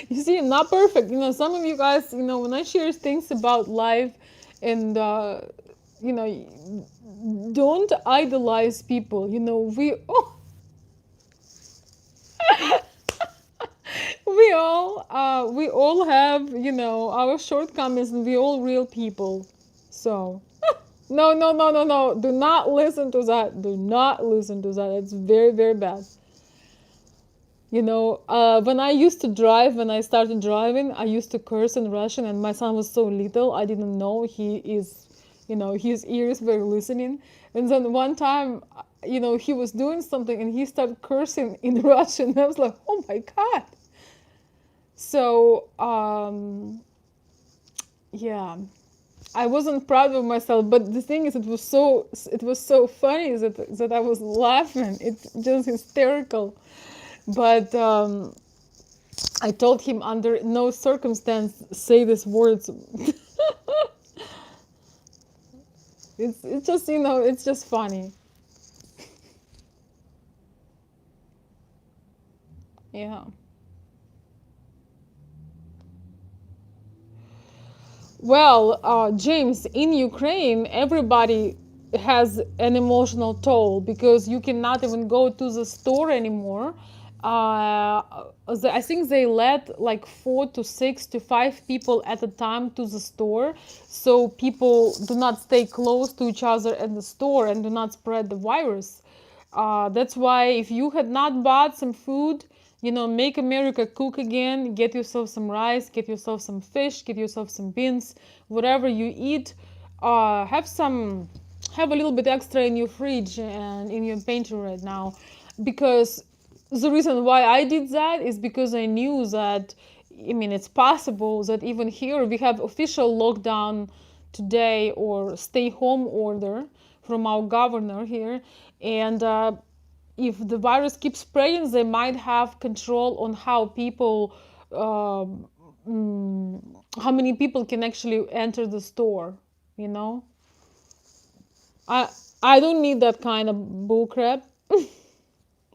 You see, I'm not perfect. Some of you guys, when I share things about life and, you know, don't idolize people. We all have, our shortcomings, and we all real people. So, no, no, no, no, no. Do not listen to that. Do not listen to that. It's very, very bad. When I used to drive, when I started driving, I used to curse in Russian, and my son was so little, I didn't know his ears were listening. And then one time, he was doing something and he started cursing in Russian. I was like, oh my God. So, yeah, I wasn't proud of myself, but the thing is, it was so funny that I was laughing. It's just hysterical. But I told him under no circumstance say these words. It's just funny. Yeah. Well, James, in Ukraine, everybody has an emotional toll because you cannot even go to the store anymore. I think they let like 4 to 6 to 5 people at a time to the store, so people do not stay close to each other at the store and do not spread the virus. That's why if you had not bought some food, make America cook again, get yourself some rice, get yourself some fish, get yourself some beans, whatever you eat. Have a little bit extra in your fridge and in your pantry right now, because the reason why I did that is because I knew that, I mean, it's possible that even here we have official lockdown today or stay home order from our governor here. And if the virus keeps spreading, they might have control on how uh, how many people can actually enter the store. You know, I I don't need that kind of bullcrap.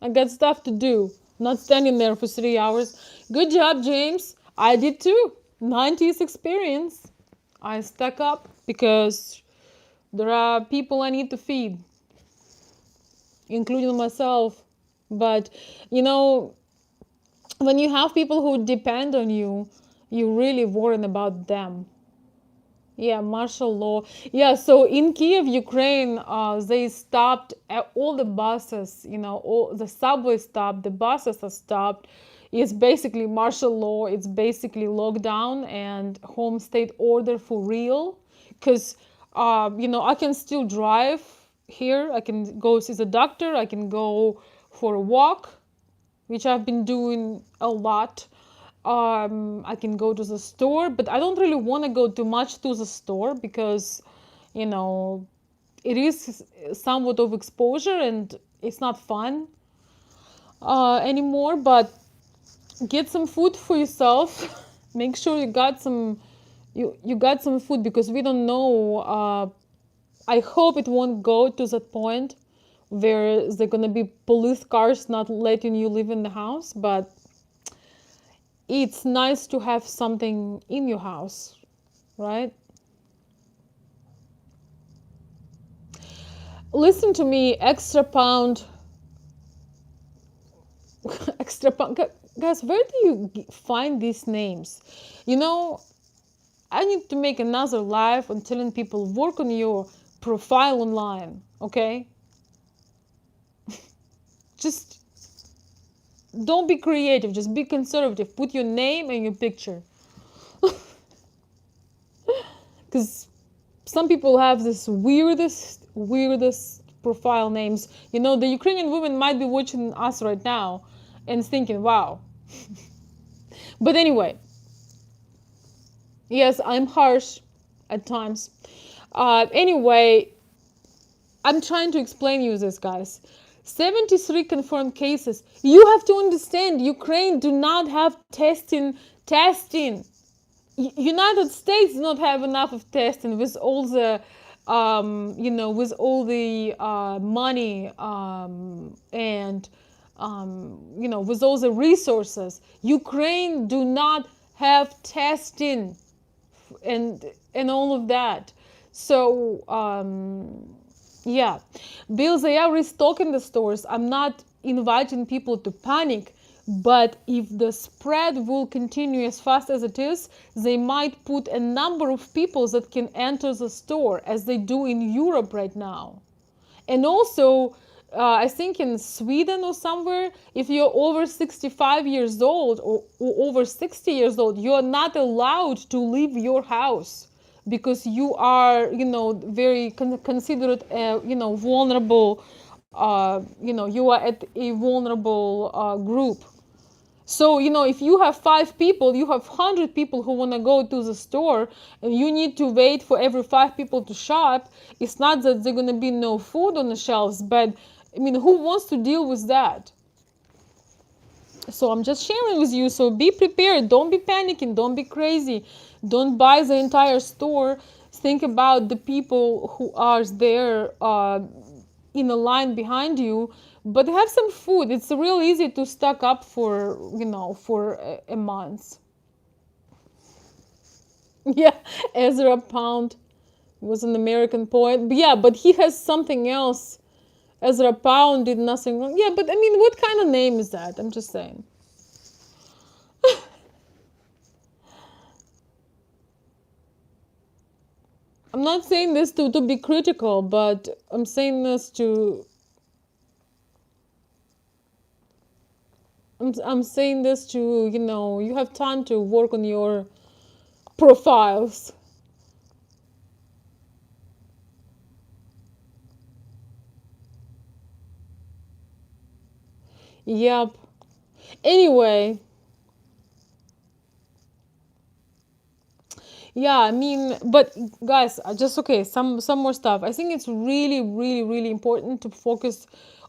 I got stuff to do, not standing there for 3 hours. Good job, James. I did too. 90s experience. I stuck up because there are people I need to feed, including myself. But, you know, when you have people who depend on you, you really worry about them. Yeah, martial law. Yeah, so in Kiev, Ukraine, they stopped all the buses, all the subway stopped, the buses are stopped. It's basically martial law, it's basically lockdown and home state order for real. Because, I can still drive here, I can go see the doctor, I can go for a walk, which I've been doing a lot. I can go to the store, but I don't really want to go too much to the store because, you know, it is somewhat of exposure and it's not fun anymore. But get some food for yourself. Make sure you got some food because we don't know. I hope it won't go to that point where there gonna be police cars not letting you live in the house, but it's nice to have something in your house, right? Listen to me, extra pound, extra pound. Guys, where do you find these names? You know, I need to make another live on telling people work on your profile online, okay? Just don't be creative, just be conservative. Put your name and your picture. Because some people have this weirdest profile names. The Ukrainian women might be watching us right now and thinking, wow. But anyway, yes, I'm harsh at times. Anyway, I'm trying to explain you this, guys. 73 confirmed cases. You have to understand, Ukraine do not have testing. United States do not have enough of testing with all the with all the money and with all the resources. Ukraine do not have testing and all of that. So yeah, Bill, they are restocking the stores. I'm not inviting people to panic, but if the spread will continue as fast as it is, they might put a number of people that can enter the store as they do in Europe right now. And also, I think in Sweden or somewhere, if you're over 65 years old or over 60 years old, you're not allowed to leave your house because you are, very considered, vulnerable. You are at a vulnerable group. So, if you have 5 people, you have 100 people who want to go to the store and you need to wait for every 5 people to shop. It's not that there's going to be no food on the shelves, but who wants to deal with that? So I'm just sharing with you. So be prepared. Don't be panicking. Don't be crazy. Don't buy the entire store. Think about the people who are there in a line behind you, but have some food. It's real easy to stock up for a month. Yeah, Ezra Pound was an American poet. But yeah, but he has something else. Ezra Pound did nothing wrong. Yeah, but what kind of name is that? I'm just saying. I'm not saying this to be critical, but I'm saying this to I'm saying this to, you have time to work on your profiles. Yep. Anyway, yeah, but guys, just okay, some more stuff. I think it's really, really, really important to focus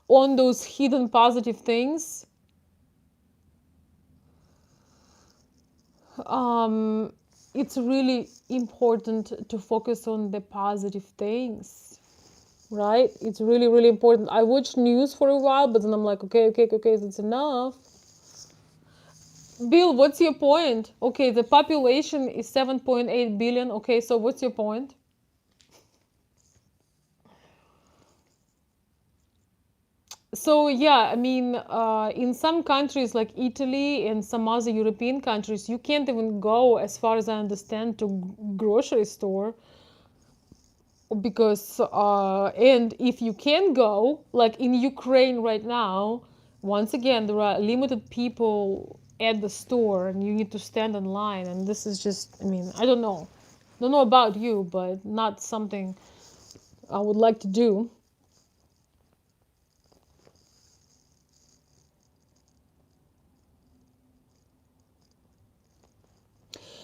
on those hidden positive things. Um, it's really important to focus on the positive things, right? It's really, really important. I watched news for a while, but then I'm like, okay, that's enough. Bill, what's your point? Okay, the population is 7.8 billion. Okay, so what's your point? So yeah, I mean, in some countries like Italy and some other European countries, you can't even go, as far as I understand, to grocery store because and if you can go, like in Ukraine right now, once again there are limited people at the store and you need to stand in line, and this is just, I mean, I don't know about you, but not something I would like to do.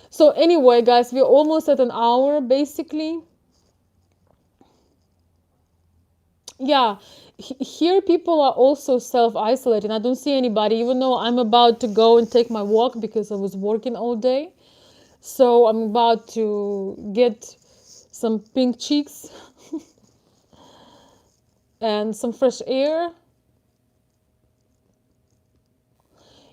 So anyway, guys, we're almost at an hour basically. Yeah, here people are also self-isolating. I don't see anybody, even though I'm about to go and take my walk because I was working all day. So I'm about to get some pink cheeks and some fresh air.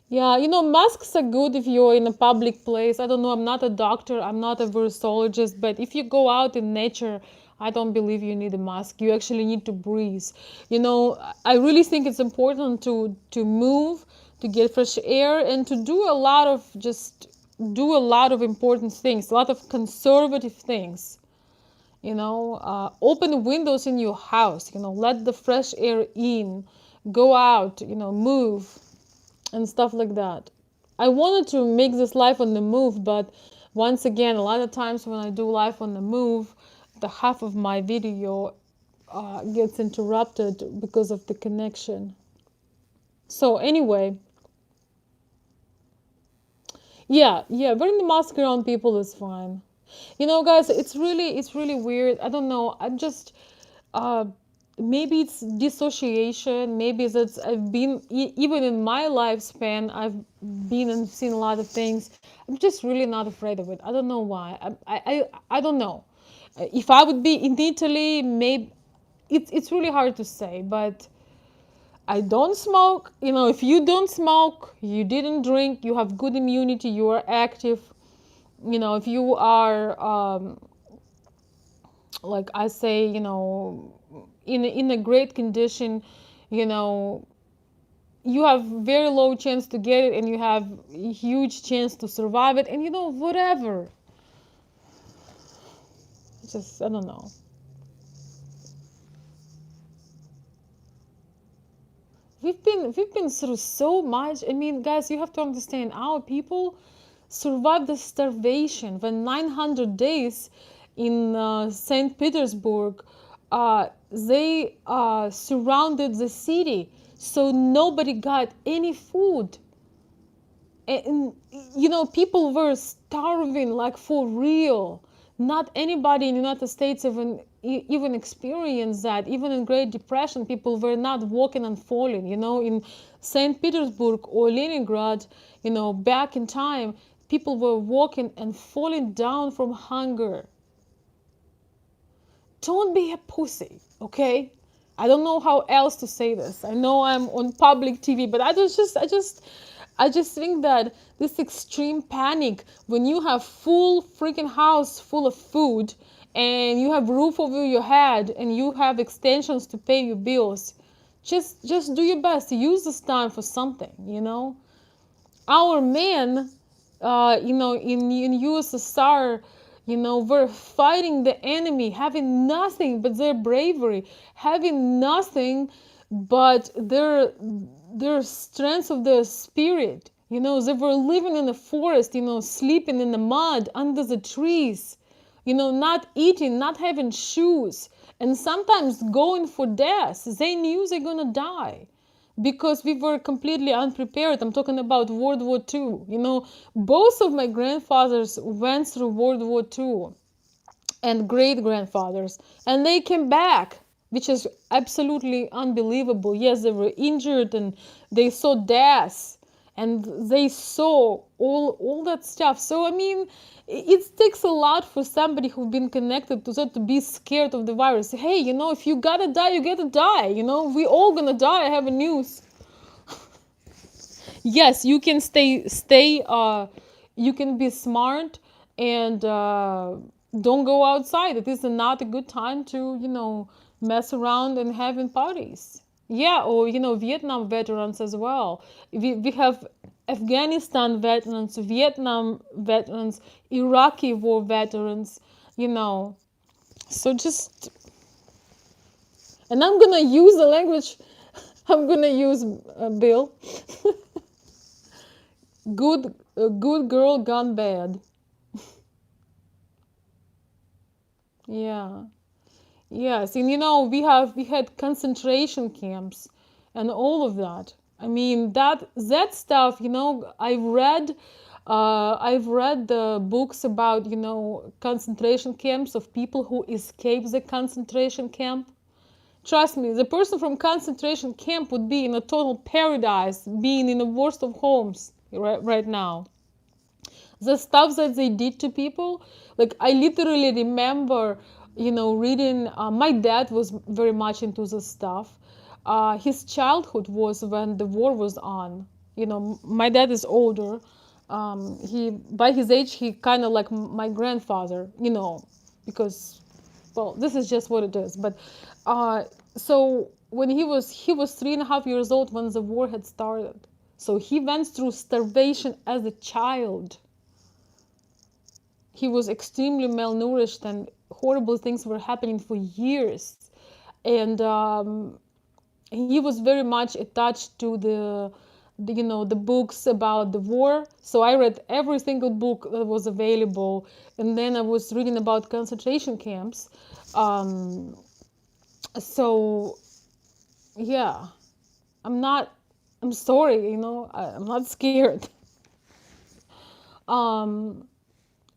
Yeah, you know, masks are good if you're in a public place. I don't know, I'm not a doctor, I'm not a virusologist, but if you go out in nature, I don't believe you need a mask. You actually need to breathe. You know, I really think it's important to move, to get fresh air, and to do a lot of just do a lot of important things, a lot of conservative things. You know, open the windows in your house. You know, let the fresh air in. Go out. You know, move and stuff like that. I wanted to make this life on the move, but once again, a lot of times when I do life on the move, the half of my video gets interrupted because of the connection. So anyway, yeah, wearing the mask around people is fine. You know, guys, it's really weird. I don't know. I'm just uh maybe it's dissociation, maybe it's I've been even in my lifespan I've been and seen a lot of things. I'm just really not afraid of it. I don't know why. I don't know. If I would be in Italy, maybe it's really hard to say, but I don't smoke. You know, if you don't smoke, you didn't drink, you have good immunity, you are active. You know, if you are like I say, you know, in a great condition, you know, you have very low chance to get it and you have a huge chance to survive it, and you know, whatever. It's just I don't know. We've been through so much. I mean, guys, you have to understand our people survived the starvation when 900 days in St. Petersburg. They surrounded the city, so nobody got any food. And you know, people were starving like for real. Not anybody in the United States even experienced that. Even in Great Depression, people were not walking and falling. You know, in St. Petersburg or Leningrad, you know, back in time, people were walking and falling down from hunger. Don't be a pussy, okay? I don't know how else to say this. I know I'm on public TV, but I just think that this extreme panic when you have full freaking house full of food and you have roof over your head and you have extensions to pay your bills, just do your best to use this time for something, you know? Our men, you know, in USSR, you know, were fighting the enemy, having nothing but their bravery, having nothing but their strength of their spirit. You know, they were living in the forest, you know, sleeping in the mud under the trees, you know, not eating, not having shoes, and sometimes going for death. They knew they're gonna die because we were completely unprepared. I'm talking about World War II. You know, both of my grandfathers went through World War II and great grandfathers, and they came back, which is absolutely unbelievable. Yes, they were injured and they saw death and they saw all that stuff. So I mean, it takes a lot for somebody who's been connected to that to be scared of the virus. Hey, you know, if you gotta die, you gotta die. You know, we all gonna die. I have a news. Yes, you can stay you can be smart and don't go outside. It is not a good time to, you know, mess around and having parties. Yeah, or Vietnam veterans as well. We have Afghanistan veterans, Vietnam veterans, Iraqi war veterans, you know. So just, and I'm gonna use the language. I'm gonna use Bill. Good girl gone bad. Yeah. Yes, and we had concentration camps and all of that. I mean that stuff, I've read the books about, concentration camps of people who escaped the concentration camp. Trust me, the person from concentration camp would be in a total paradise, being in the worst of homes right now. The stuff that they did to people, like I literally remember, reading. My dad was very much into this stuff. His childhood was when the war was on. My dad is older. He by his age he kind of like my grandfather, because, well, this is just what it is. But uh, so when he was 3.5 years old when the war had started. So he went through starvation as a child. He was extremely malnourished, and horrible things were happening for years. And he was very much attached to the books about the war. So I read every single book that was available, and then I was reading about concentration camps. um, so yeah, I'm sorry, I'm not scared. um,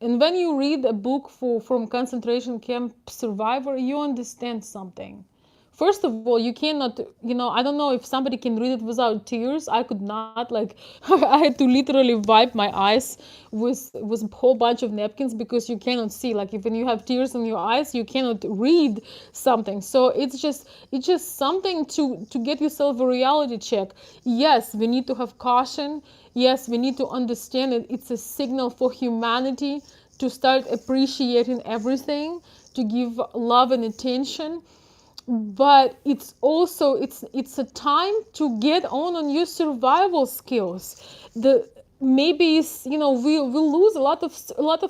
And when you read a book from concentration camp survivor, you understand something. First of all, you cannot, I don't know if somebody can read it without tears. I could not. Like, I had to literally wipe my eyes with a whole bunch of napkins because you cannot see. Like, if when you have tears in your eyes, you cannot read something. So it's just something to get yourself a reality check. Yes, we need to have caution. Yes, we need to understand it. It's a signal for humanity to start appreciating everything, to give love and attention. But it's also it's a time to get on your survival skills. The maybe we'll lose a lot of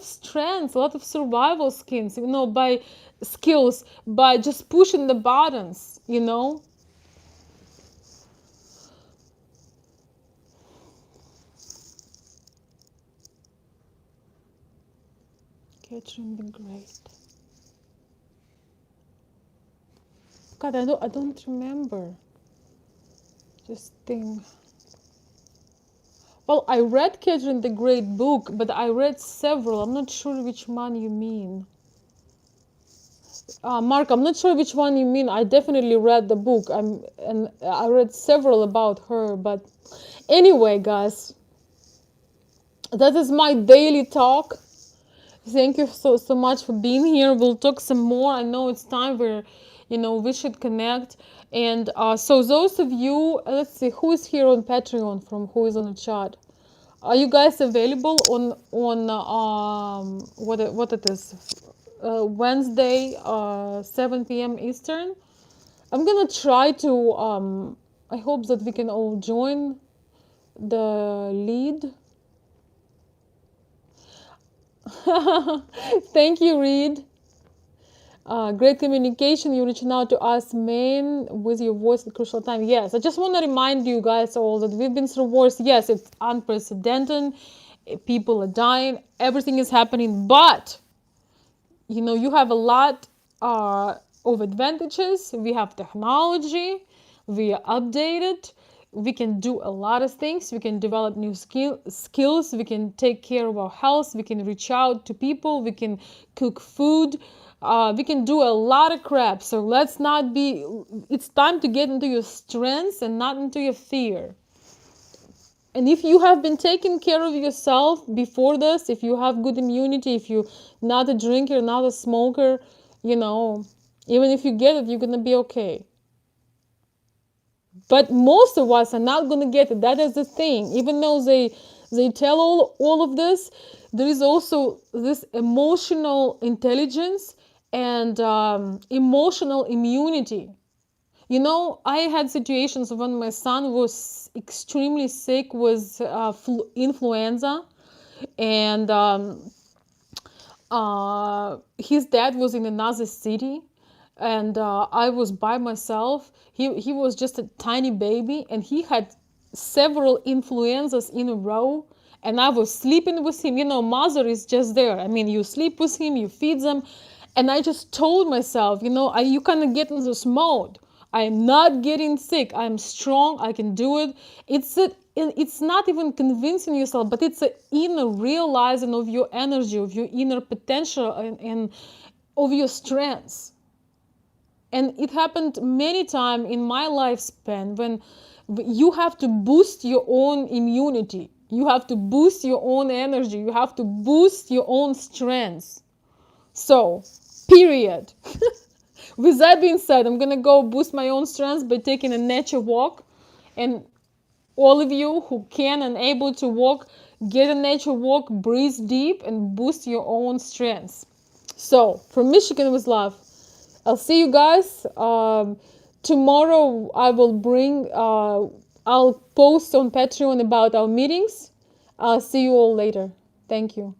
strengths, a lot of survival skills, by just pushing the buttons. Catherine the Great. God, I don't remember. Just think. Well, I read Catherine the Great book, but I read several. I'm not sure which one you mean. Mark, I'm not sure which one you mean. I definitely read the book. And I read several about her. But anyway, guys, that is my daily talk. Thank you so much for being here. We'll talk some more. I know it's time where we should connect. And so those of you, let's see who is here on Patreon, from who is on the chat. Are you guys available on what it is? Wednesday, 7 p.m. Eastern. I'm gonna try to. I hope that we can all join the lead. Thank you, Reed. Great communication. You're reaching out to us, men, with your voice at crucial time. Yes, I just want to remind you guys all that we've been through wars. Yes, it's unprecedented. People are dying. Everything is happening, but you have a lot of advantages. We have technology. We are updated. We can do a lot of things. We can develop new skills. We can take care of our health. We can reach out to people. We can cook food. We can do a lot of crap. So let's not be. It's time to get into your strengths and not into your fear. And if you have been taking care of yourself before this, if you have good immunity, if you're not a drinker, not a smoker, even if you get it, you're going to be okay. But most of us are not going to get it. That is the thing. Even though they tell all of this, there is also this emotional intelligence and emotional immunity. You know, I had situations when my son was extremely sick with influenza, and his dad was in another city, and I was by myself. He was just a tiny baby, and he had several influenzas in a row. And I was sleeping with him. You know, mother is just there. I mean, you sleep with him, you feed them, and I just told myself, you know, you kind of get in this mode. I'm not getting sick. I'm strong. I can do it. It's not even convincing yourself, but it's an inner realizing of your energy, of your inner potential, and of your strengths. And it happened many times in my lifespan when you have to boost your own immunity. You have to boost your own energy. You have to boost your own strengths. So, period. With that being said, I'm gonna go boost my own strength by taking a nature walk. And all of you who can and able to walk, get a nature walk, breathe deep, and boost your own strength. So, from Michigan with love, I'll see you guys. Tomorrow I will bring, I'll post on Patreon about our meetings. I'll see you all later. Thank you.